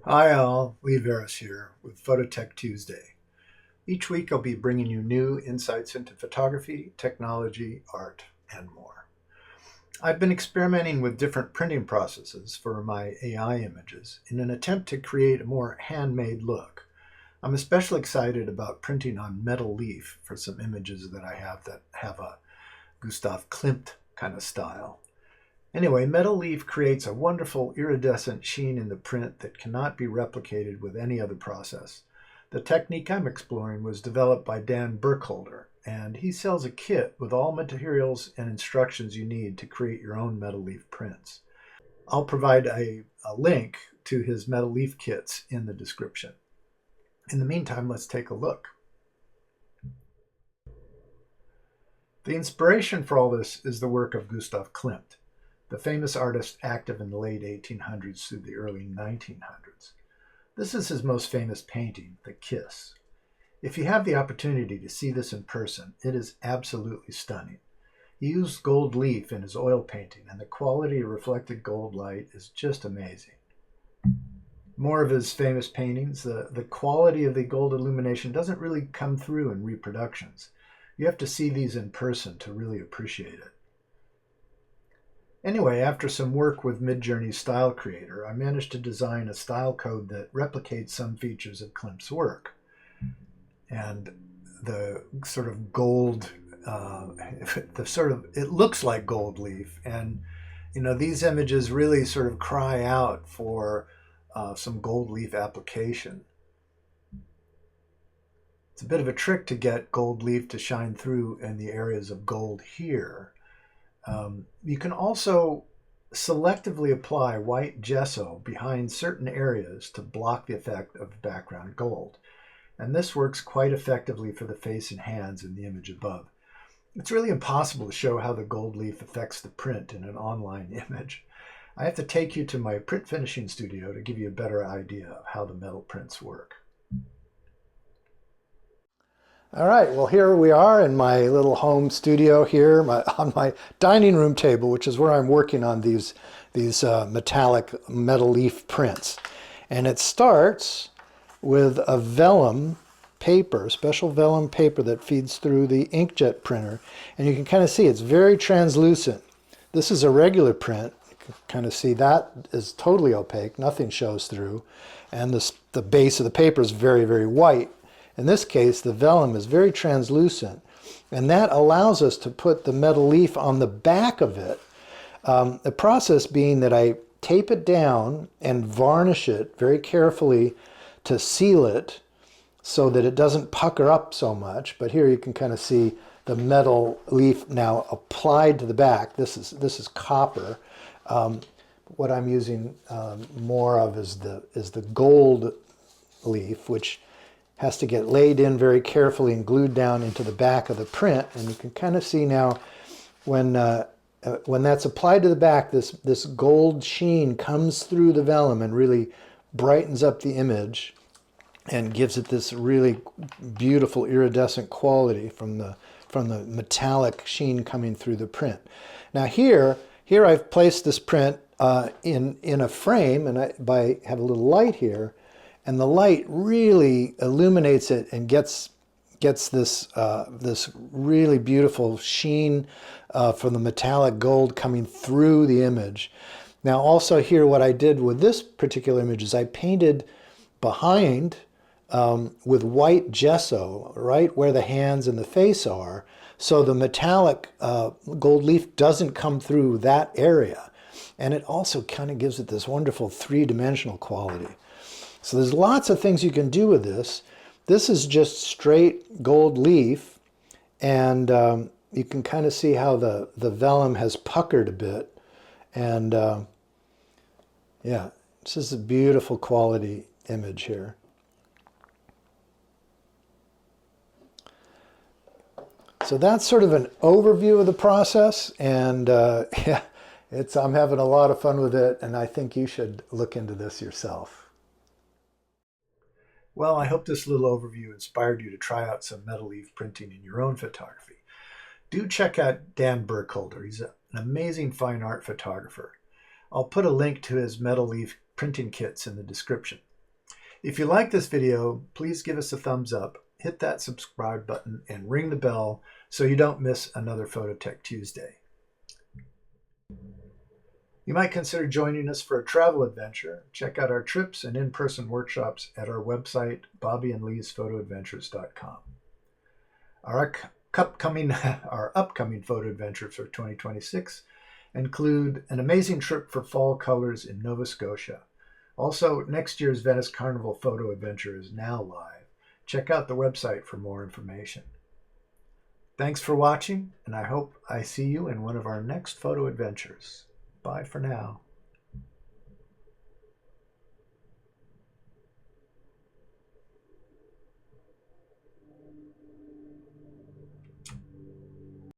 Hi all, Lee Varis here with Phototech Tuesday. Each week I'll be bringing you new insights into photography, technology, art, and more. I've been experimenting with different printing processes for my AI images in an attempt to create a more handmade look. I'm especially excited about printing on metal leaf for some images that I have that have a Gustav Klimt kind of style. Anyway, metal leaf creates a wonderful iridescent sheen in the print that cannot be replicated with any other process. The technique I'm exploring was developed by Dan Burkholder, and he sells a kit with all materials and instructions you need to create your own metal leaf prints. I'll provide a link to his metal leaf kits in the description. In the meantime, let's take a look. The inspiration for all this is the work of Gustav Klimt, the famous artist active in the late 1800s through the early 1900s. This is his most famous painting, The Kiss. If you have the opportunity to see this in person, it is absolutely stunning. He used gold leaf in his oil painting, and the quality of reflected gold light is just amazing. More of his famous paintings, the quality of the gold illumination doesn't really come through in reproductions. You have to see these in person to really appreciate it. Anyway, after some work with Midjourney's Style Creator, I managed to design a style code that replicates some features of Klimt's work. And the sort of gold, it looks like gold leaf. And, these images really sort of cry out for some gold leaf application. It's a bit of a trick to get gold leaf to shine through in the areas of gold here. You can also selectively apply white gesso behind certain areas to block the effect of background gold. And this works quite effectively for the face and hands in the image above. It's really impossible to show how the gold leaf affects the print in an online image. I have to take you to my print finishing studio to give you a better idea of how the metal prints work. All right, well, here we are in my little home studio here on my dining room table, which is where I'm working on these metallic metal leaf prints. And it starts with a vellum paper, special vellum paper that feeds through the inkjet printer. And you can kind of see it's very translucent. This is a regular print. You can kind of see that is totally opaque. Nothing shows through. And the base of the paper is very, very white. In this case, the vellum is very translucent, and that allows us to put the metal leaf on the back of it. The process being that I tape it down and varnish it very carefully to seal it so that it doesn't pucker up so much. But here you can kind of see the metal leaf now applied to the back. This is copper. What I'm using more of is the gold leaf, which has to get laid in very carefully and glued down into the back of the print. And you can kind of see now when that's applied to the back, this gold sheen comes through the vellum and really brightens up the image and gives it this really beautiful iridescent quality from the metallic sheen coming through the print. Now here I've placed this print in a frame, and I have a little light here. And the light really illuminates it and gets this really beautiful sheen from the metallic gold coming through the image. Now also here what I did with this particular image is I painted behind with white gesso right where the hands and the face are, so the metallic gold leaf doesn't come through that area. And it also kind of gives it this wonderful three-dimensional quality. So there's lots of things you can do with this. This is just straight gold leaf, and you can kind of see how the vellum has puckered a bit. And yeah, this is a beautiful quality image here. So that's sort of an overview of the process, and yeah, I'm having a lot of fun with it, and I think you should look into this yourself. Well, I hope this little overview inspired you to try out some metal leaf printing in your own photography. Do check out Dan Burkholder. He's an amazing fine art photographer. I'll put a link to his metal leaf printing kits in the description. If you like this video, please give us a thumbs up, hit that subscribe button, and ring the bell so you don't miss another Phototech Tuesday. You might consider joining us for a travel adventure. Check out our trips and in-person workshops at our website, bobbyandleesphotoadventures.com. Our upcoming photo adventures for 2026 include an amazing trip for fall colors in Nova Scotia. Also, next year's Venice Carnival photo adventure is now live. Check out the website for more information. Thanks for watching, and I hope I see you in one of our next photo adventures. Bye for now.